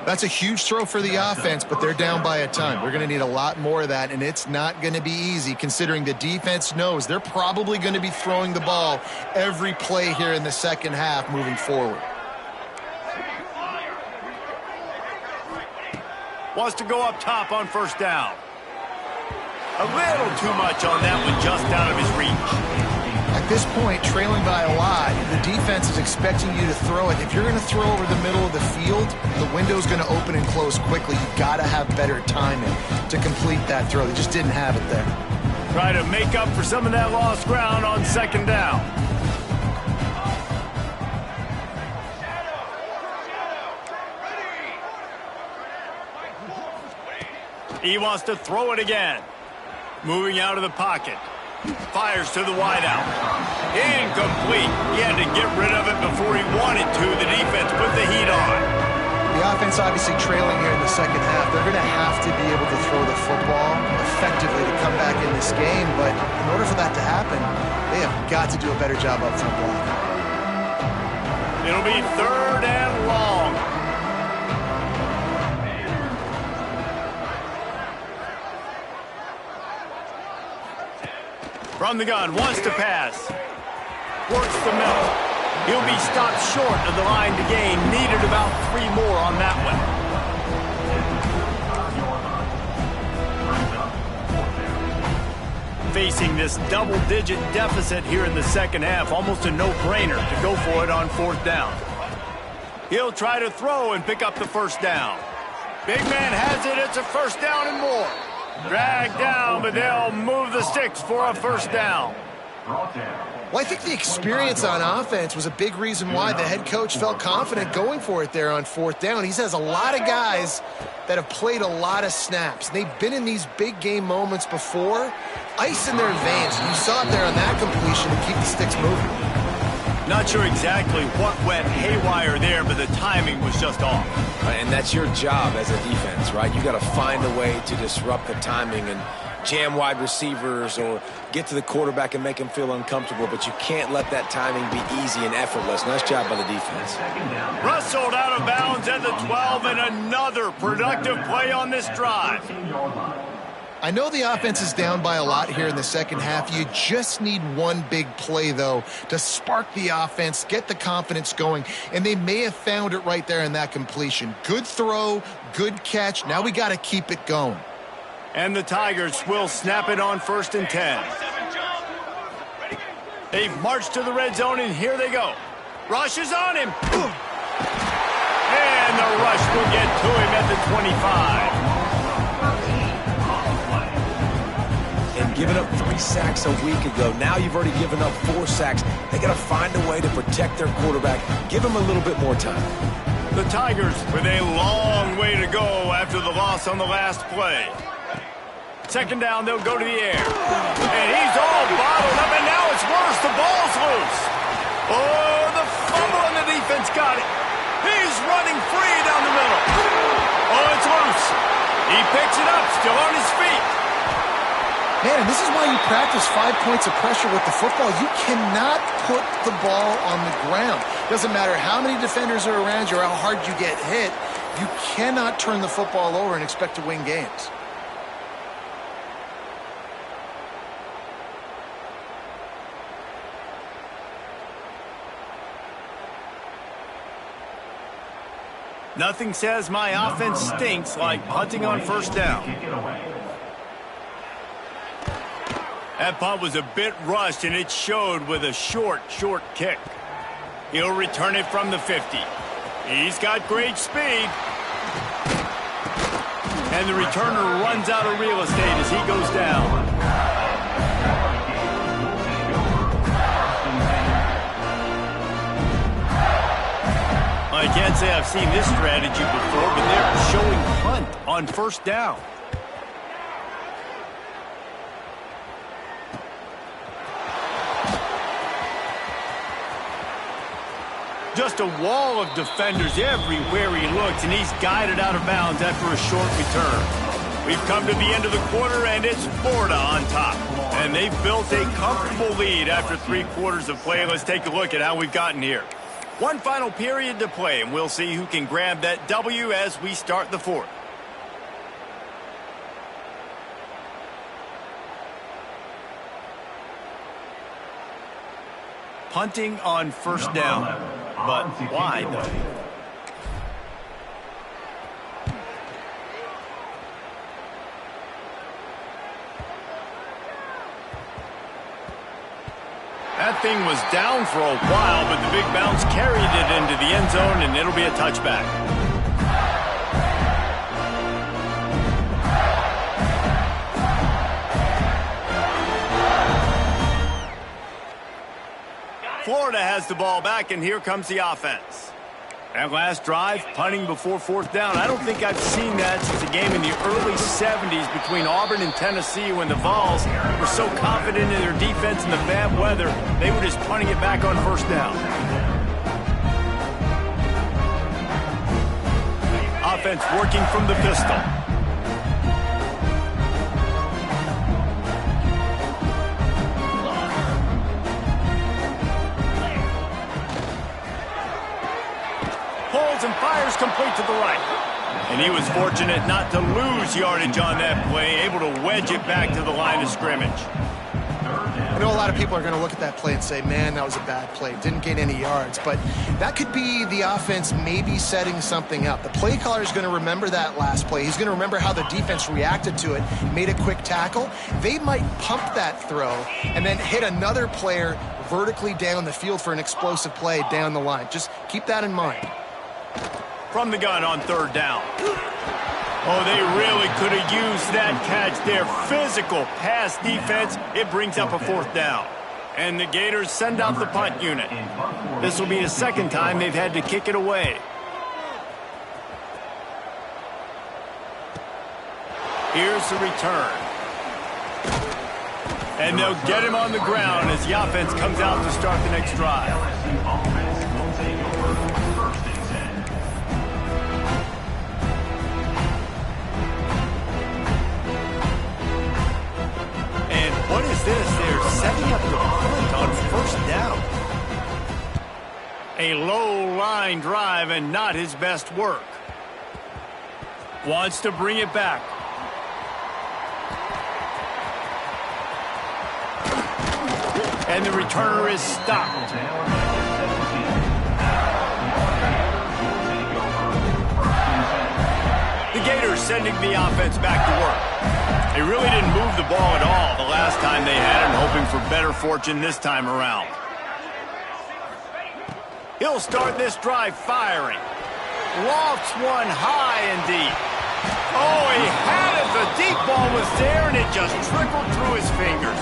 That's a huge throw for the offense, but they're down by a ton. We're going to need a lot more of that, and it's not going to be easy considering the defense knows they're probably going to be throwing the ball every play here in the second half moving forward. Wants to go up top on 1st down. A little too much on that one, just out of his reach. At this point, trailing by a lot, the defense is expecting you to throw it. If you're going to throw over the middle of the field, the window's going to open and close quickly. You've got to have better timing to complete that throw. They just didn't have it there. Try to make up for some of that lost ground on 2nd down. He wants to throw it again. Moving out of the pocket. Fires to the wideout. Incomplete. He had to get rid of it before he wanted to. The defense put the heat on. The offense obviously trailing here in the second half. They're going to have to be able to throw the football effectively to come back in this game. But in order for that to happen, they have got to do a better job up front blocking. It'll be 3rd and long. From the gun, wants to pass. Works the middle. He'll be stopped short of the line to gain. Needed about 3 more on that one. facing this double-digit deficit here in the second half. Almost a no-brainer to go for it on fourth down. He'll try to throw and pick up the first down. Big man has it. It's a first down and more. Dragged down, but they'll move the sticks for a first down. Well, I think the experience on offense was a big reason why the head coach felt confident going for it there on fourth down. He has a lot of guys that have played a lot of snaps. They've been in these big game moments before. Ice in their veins. You saw it there on that completion to keep the sticks moving. Not sure exactly what went haywire there, but the timing was just off. And that's your job as a defense, right? You got to find a way to disrupt the timing and jam wide receivers or get to the quarterback and make him feel uncomfortable, but you can't let that timing be easy and effortless. Nice job by the defense. Wrestled out of bounds at the 12, and another productive play on this drive. I know the offense is down by a lot here in the second half. You just need one big play, though, to spark the offense, get the confidence going, and they may have found it right there in that completion. Good throw, good catch. Now we got to keep it going. And the Tigers will snap it on 1st and 10. They've marched to the red zone, and here they go. Rush is on him. And the rush will get to him at the 25. And giving up 3 sacks a week ago. Now you've already given up 4 sacks. They got to find a way to protect their quarterback. Give him a little bit more time. The Tigers with a long way to go after the loss on the last play. Second down, they'll go to the air. And he's all bottled up, and now it's worse. The ball's loose. Oh, the fumble on the defense got it. He's running free down the middle. Oh, it's loose. He picks it up, still on his feet. Man, and this is why you practice 5 points of pressure with the football. You cannot put the ball on the ground. Doesn't matter how many defenders are around you or how hard you get hit. You cannot turn the football over and expect to win games. Nothing says my offense stinks like punting on first down. That punt was a bit rushed, and it showed with a short kick. He'll return it from the 50. He's got great speed. And the returner runs out of real estate as he goes down. I can't say I've seen this strategy before, but they're showing punt on first down. Just a wall of defenders everywhere he looks, and he's guided out of bounds after a short return. We've come to the end of the quarter, and it's Florida on top. And they've built a comfortable lead after 3 quarters of play. Let's take a look at how we've gotten here. One final period to play, and we'll see who can grab that W as we start the 4th. Punting on first down. But why, though? That thing was down for a while, but the big bounce carried it into the end zone, and it'll be a touchback. Florida has the ball back, and here comes the offense. That last drive, punting before 4th down. I don't think I've seen that since a game in the early 70s between Auburn and Tennessee when the Vols were so confident in their defense in the bad weather, they were just punting it back on first down. Offense working from the pistol. And fires complete to the right. And he was fortunate not to lose yardage on that play, able to wedge it back to the line of scrimmage. I know a lot of people are going to look at that play and say, man, that was a bad play. Didn't gain any yards. But that could be the offense maybe setting something up. The play caller is going to remember that last play. He's going to remember how the defense reacted to it, made a quick tackle. They might pump that throw and then hit another player vertically down the field for an explosive play down the line. Just keep that in mind. From the gun on third down. Oh, they really could have used that catch there. Physical pass defense. It brings up a fourth down. And the Gators send out the punt unit. This will be the second time they've had to kick it away. Here's the return. And they'll get him on the ground as the offense comes out to start the next drive. Offense will take over first and 10. And what is this? They're setting up the punt on first down. A low line drive and not his best work. Wants to bring it back. And the returner is stopped. The Gators sending the offense back to work. They really didn't move the ball at all the last time they had it, hoping for better fortune this time around. He'll start this drive firing. Lofts one high and deep. Oh, he had it. The deep ball was there, and it just trickled through his fingers.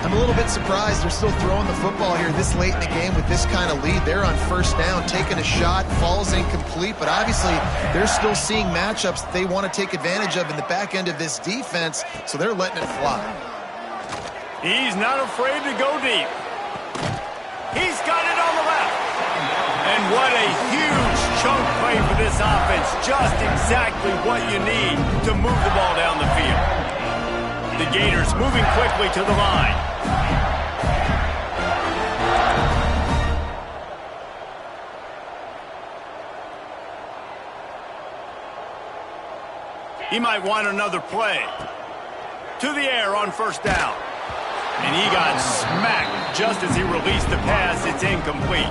I'm a little bit surprised they're still throwing the football here this late in the game with this kind of lead. They're on first down, taking a shot, falls incomplete, but obviously they're still seeing matchups that they want to take advantage of in the back end of this defense, so they're letting it fly. He's not afraid to go deep. He's got it on the left. And what a huge chunk play for this offense. Just exactly what you need to move the ball down the field. The Gators moving quickly to the line. He might want another play. To the air on first down. And he got smacked just as he released the pass. It's incomplete.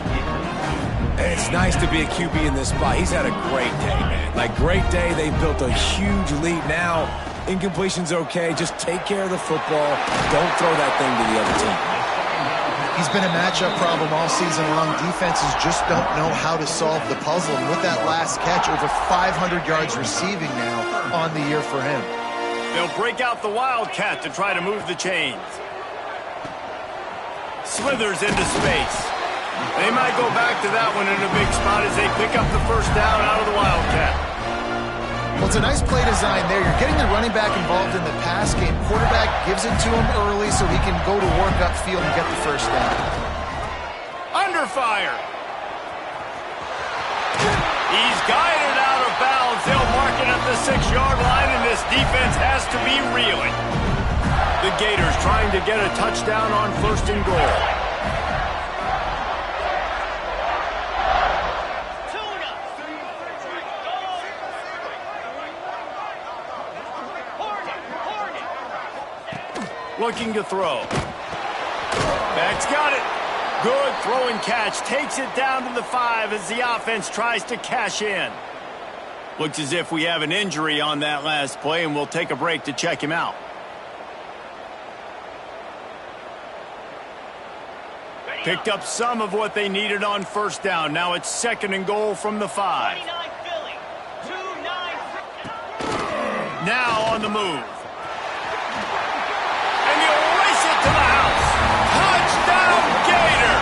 It's nice to be a QB in this spot. He's had a great day, man. Like, great day. They've built a huge lead now. Incompletion's okay. Just take care of the football. Don't throw that thing to the other team. He's been a matchup problem all season long. Defenses just don't know how to solve the puzzle. And with that last catch, over 500 yards receiving now on the year for him. They'll break out the Wildcat to try to move the chains. Slithers into space. They might go back to that one in a big spot as they pick up the first down out of the Wildcat. Well, it's a nice play design there. You're getting the running back involved in the pass game. Quarterback gives it to him early so he can go to work upfield and get the first down. Under fire. He's guided out of bounds. They'll mark it at the 6-yard line, and this defense has to be reeling. The Gators trying to get a touchdown on first and goal. Looking to throw. Back's got it. Good throw and catch. Takes it down to the 5 as the offense tries to cash in. Looks as if we have an injury on that last play, and we'll take a break to check him out. Picked up some of what they needed on first down. Now it's second and goal from the 5. Now on the move. To the house. Touchdown, Gator!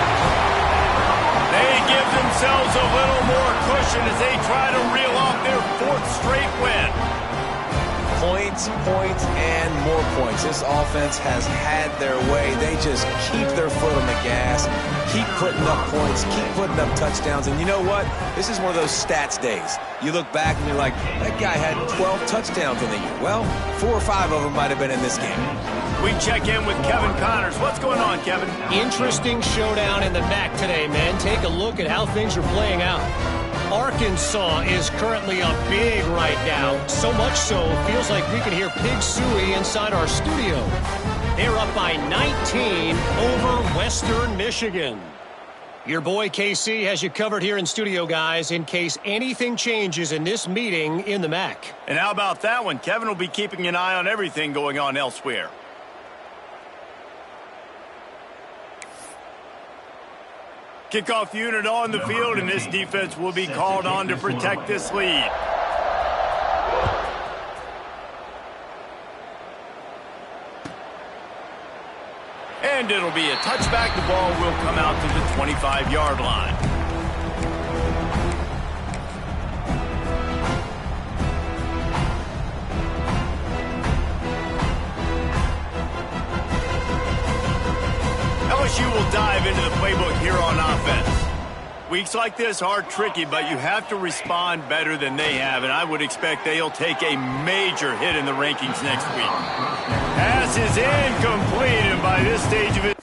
They give themselves a little more cushion as they try to reel off their 4th straight win. Points, points, and more points. This offense has had their way. They just keep their foot on the gas, keep putting up points, keep putting up touchdowns. And you know what? This is one of those stats days. You look back and you're like, that guy had 12 touchdowns in the year. Well, 4 or 5 of them might have been in this game. We check in with Kevin Connors. What's going on, Kevin? Interesting showdown in the MAC today, man. Take a look at how things are playing out. Arkansas is currently up big right now. So much so, feels like we can hear Pig Sooie inside our studio. They're up by 19 over Western Michigan. Your boy KC has you covered here in studio, guys, in case anything changes in this meeting in the MAC. And how about that one? Kevin will be keeping an eye on everything going on elsewhere. Kickoff unit on the field, and this defense will be called on to protect this lead. And it'll be a touchback. The ball will come out to the 25-yard line. LSU will dive into the playbook here on offense. Weeks like this are tricky, but you have to respond better than they have, and I would expect they'll take a major hit in the rankings next week. Pass is incomplete, and by this stage of it,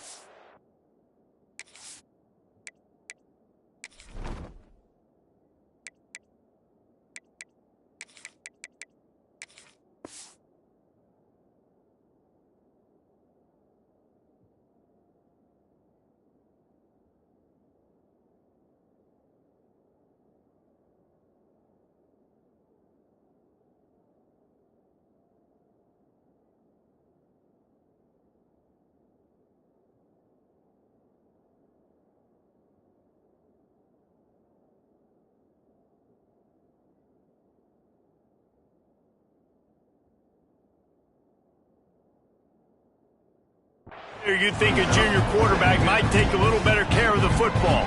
you'd think a junior quarterback might take a little better care of the football.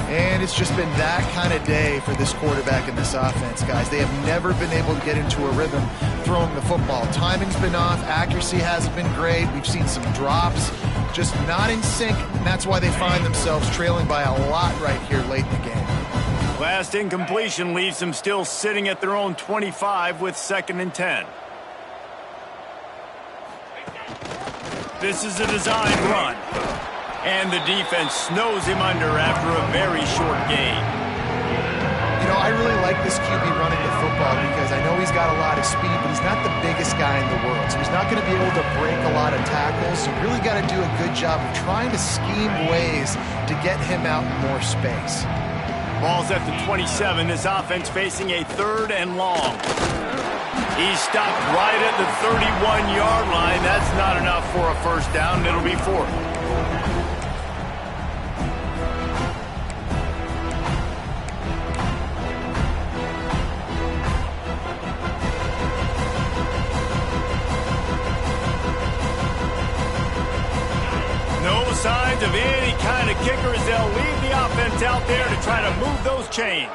And it's just been that kind of day for this quarterback in this offense, guys. They have never been able to get into a rhythm throwing the football. Timing's been off. Accuracy hasn't been great. We've seen some drops, just not in sync. And that's why they find themselves trailing by a lot right here late in the game. Last incompletion leaves them still sitting at their own 25 with 2nd and 10. This is a designed run. And the defense snows him under after a very short gain. You know, I really like this QB running the football because I know he's got a lot of speed, but he's not the biggest guy in the world. So he's not going to be able to break a lot of tackles. So really got to do a good job of trying to scheme ways to get him out in more space. Ball's at the 27. This offense facing a 3rd and long. He stopped right at the 31-yard line. That's not enough for a first down. It'll be 4th. No signs of any kind of kicker as they'll leave the offense out there to try to move those chains.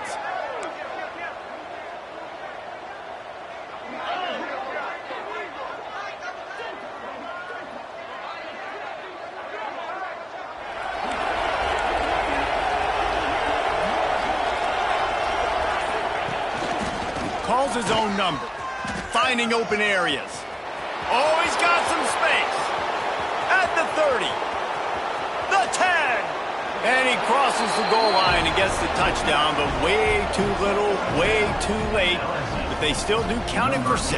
Calls his own number, finding open areas. Oh, he's got some space. At the 30, the 10, and he crosses the goal line and gets the touchdown, but way too little, way too late, but they still do count him for 6.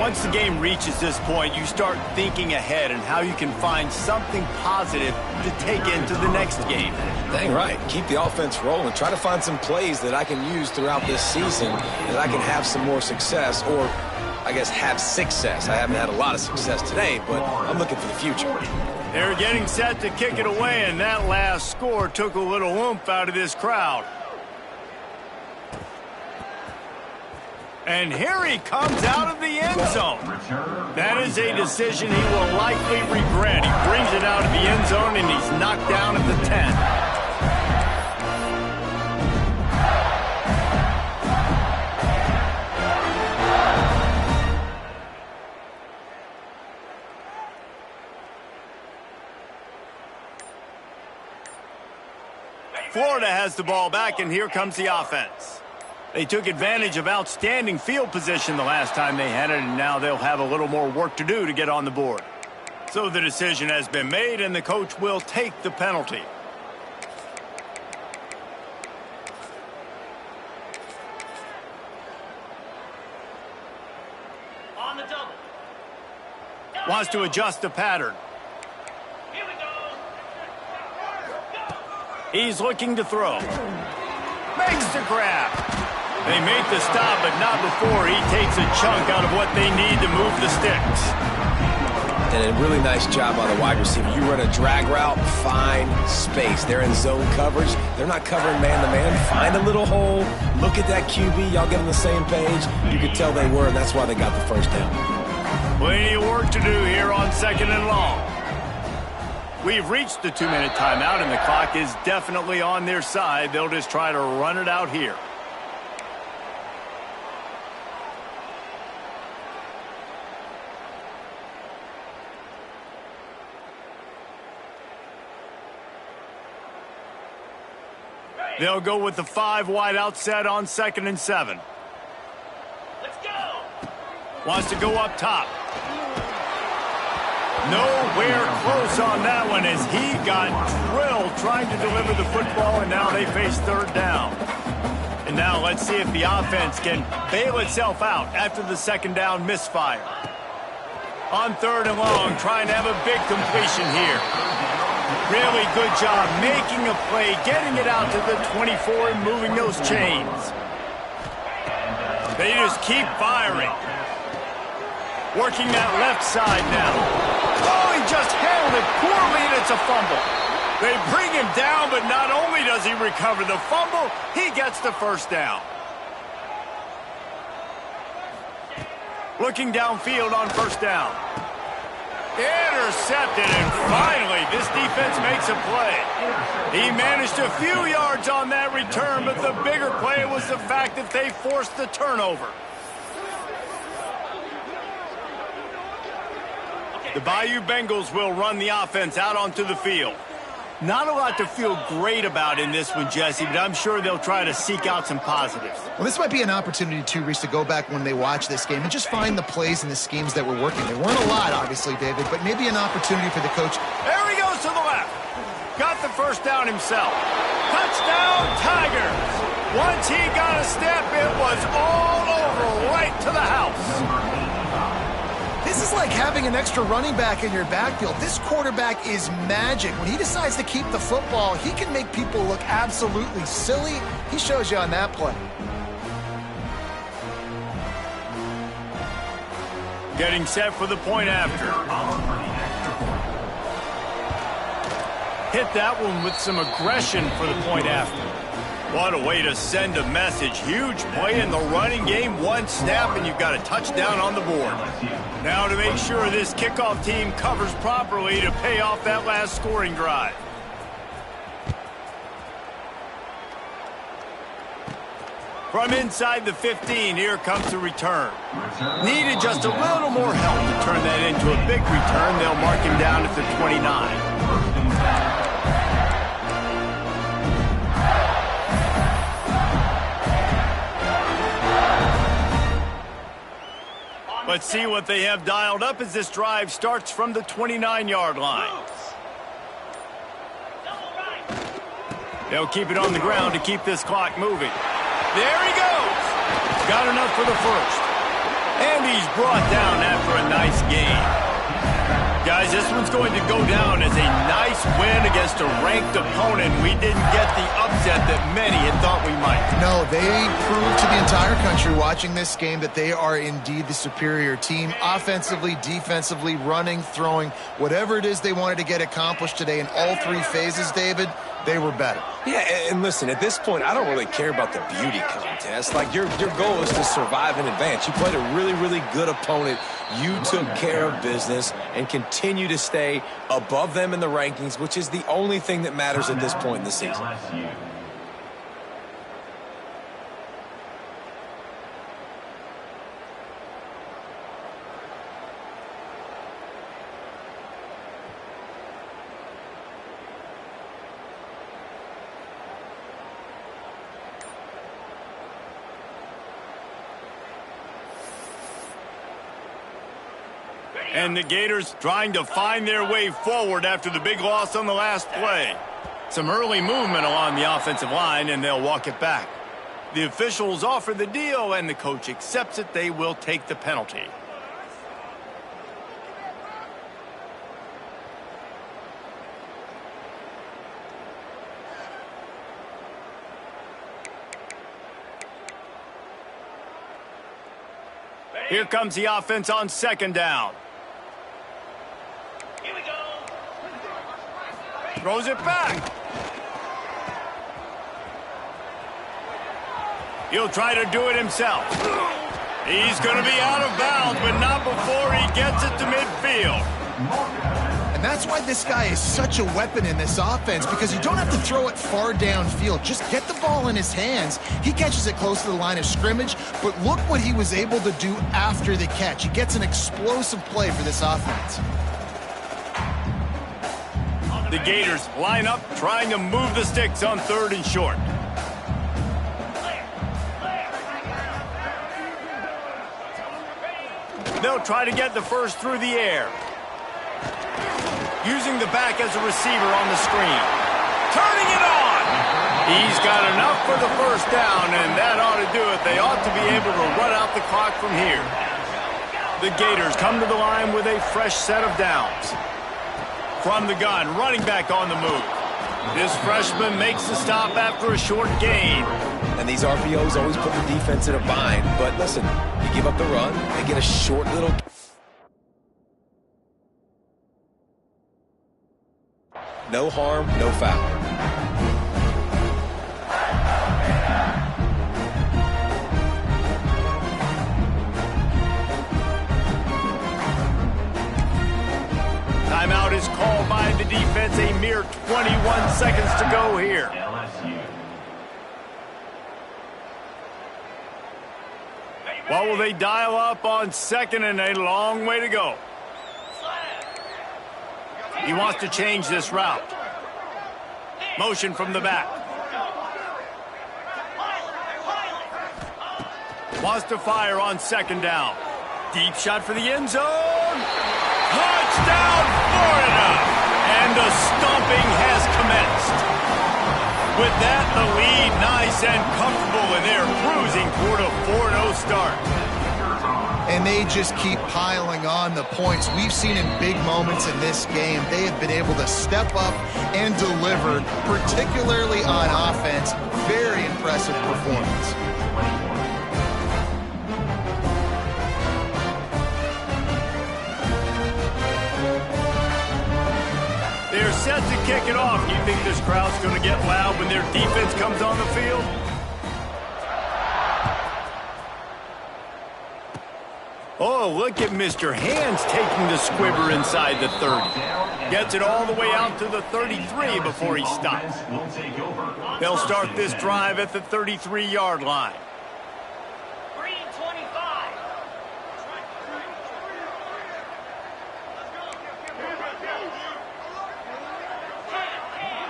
Once the game reaches this point, you start thinking ahead and how you can find something positive to take into the next game. Dang right. Keep the offense rolling. Try to find some plays that I can use throughout this season that I can have some more success, or I guess have success. I haven't had a lot of success today, but I'm looking for the future. They're getting set to kick it away, and that last score took a little oomph out of this crowd. And here he comes out of the end zone. That is a decision he will likely regret. He brings it out of the end zone, and he's knocked down at the 10. Florida has the ball back, and here comes the offense. They took advantage of outstanding field position the last time they had it, and now they'll have a little more work to do to get on the board. So the decision has been made, and the coach will take the penalty. Wants to adjust the pattern. He's looking to throw. Makes the grab. They make the stop, but not before he takes a chunk out of what they need to move the sticks. And a really nice job by the wide receiver. You run a drag route, find space. They're in zone coverage. They're not covering man-to-man. Find a little hole. Look at that QB. Y'all get on the same page. You could tell they were, and that's why they got the first down. Plenty of work to do here on 2nd and long. We've reached the 2-minute timeout, and the clock is definitely on their side. They'll just try to run it out here. They'll go with the 5 wide out set on 2nd and 7. Let's go. Wants to go up top. Nowhere close on that one as he got drilled trying to deliver the football, and now they face 3rd down. And now let's see if the offense can bail itself out after the 2nd down misfire. On 3rd and long, trying to have a big completion here. Really good job making a play, getting it out to the 24 and moving those chains. They just keep firing. Working that left side now. Oh, he just handled it poorly, and it's a fumble. They bring him down, but not only does he recover the fumble, he gets the 1st down. Looking downfield on 1st down. Intercepted, and finally this defense makes a play. He managed a few yards on that return, but the bigger play was the fact that they forced the turnover. The Bayou Bengals will run the offense out onto the field. Not a lot to feel great about in this one, Jesse, but I'm sure they'll try to seek out some positives. Well, this might be an opportunity, too, Reese, to go back when they watch this game and just find the plays and the schemes that were working. There weren't a lot, obviously, David, but maybe an opportunity for the coach. There he goes to the left. Got the 1st down himself. Touchdown, Tigers. Once he got a step, it was all over, right to the house. This is like having an extra running back in your backfield. This quarterback is magic. When he decides to keep the football, he can make people look absolutely silly. He shows you on that play. Getting set for the point after. Hit that one with some aggression for the point after. What a way to send a message. Huge play in the running game. 1 snap, and you've got a touchdown on the board. Now to make sure this kickoff team covers properly to pay off that last scoring drive. From inside the 15, here comes the return. Needed just a little more help to turn that into a big return. They'll mark him down at the 29. Let's see what they have dialed up as this drive starts from the 29-yard line. They'll keep it on the ground to keep this clock moving. There he goes. Got enough for the 1st. And he's brought down after a nice game. Guys, this one's going to go down as a nice win against a ranked opponent. We didn't get the upset that many had thought we might. No, they proved to the entire country watching this game that they are indeed the superior team. Offensively, defensively, running, throwing, whatever it is they wanted to get accomplished today in all 3 phases, David, they were better. Yeah, and listen, at this point, I don't really care about the beauty contest. Like, your goal is to survive and advance. You played a really, really good opponent. You took care of business and continue to stay above them in the rankings, which is the only thing that matters at this point in the season. And the Gators trying to find their way forward after the big loss on the last play. Some early movement along the offensive line, and they'll walk it back. The officials offer the deal, and the coach accepts it. They will take the penalty. Here comes the offense on second down. Here we go. Throws it back. He'll try to do it himself. He's going to be out of bounds, but not before he gets it to midfield. And that's why this guy is such a weapon in this offense, because you don't have to throw it far downfield. Just get the ball in his hands. He catches it close to the line of scrimmage, but look what he was able to do after the catch. He gets an explosive play for this offense. The Gators line up, trying to move the sticks on 3rd and short. They'll try to get the first through the air. Using the back as a receiver on the screen. Turning it on! He's got enough for the first down, and that ought to do it. They ought to be able to run out the clock from here. The Gators come to the line with a fresh set of downs. From the gun, running back on the move. This freshman makes the stop after a short gain. And these RPOs always put the defense in a bind. But listen, you give up the run, they get a short little... No harm, no foul. Timeout is called by the defense. A mere 21 seconds to go here. LSU. What will they dial up on second, and a long way to go? He wants to change this route. Motion from the back. Wants to fire on second down. Deep shot for the end zone. Touchdown, Florida! And the stomping has commenced. With that, the lead nice and comfortable, and they're cruising toward a 4-0 start. And they just keep piling on the points. We've seen in big moments in this game, they have been able to step up and deliver, particularly on offense. Very impressive performance. They're set to kick it off. You think this crowd's going to get loud when their defense comes on the field? Oh, look at Mr. Hands taking the squibber inside the 30. Gets it all the way out to the 33 before he stops. They'll start this drive at the 33-yard line. Green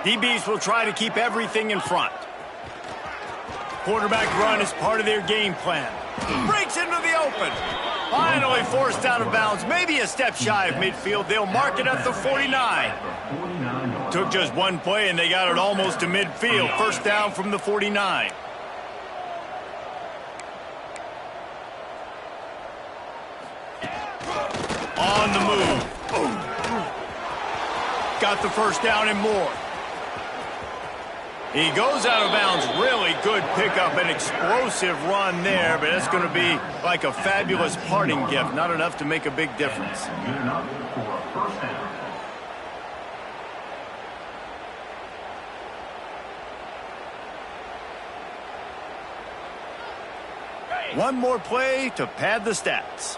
25. DBs will try to keep everything in front. Quarterback run is part of their game plan. Breaks into the open. Finally forced out of bounds. Maybe a step shy of midfield. They'll mark it at the 49. Took just one play, and they got it almost to midfield. First down from the 49. On the move. Got the first down and more. He goes out of bounds. Really good pickup, an explosive run there, but it's going to be like a fabulous parting gift. Not enough to make a big difference. Good enough for a first down. One more play to pad the stats.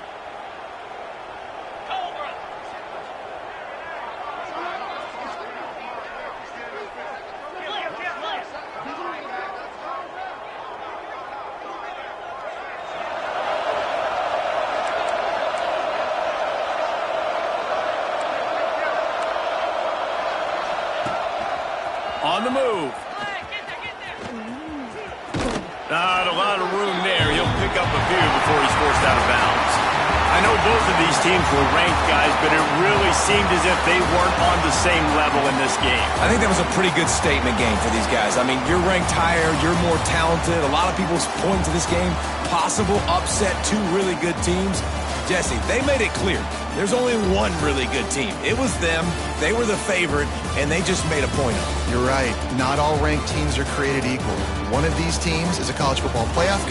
On the move. Not a lot of room there. He'll pick up a few before he's forced out of bounds. I know both of these teams were ranked, guys, but it really seemed as if they weren't on the same level in this game. I think that was a pretty good statement game for these guys. I mean, you're ranked higher, you're more talented. A lot of people point to this game. Possible upset, two really good teams. Jesse, they made it clear. There's only one really good team. It was them. They were the favorite, and they just made a point of it. You're right. Not all ranked teams are created equal. One of these teams is a college football playoff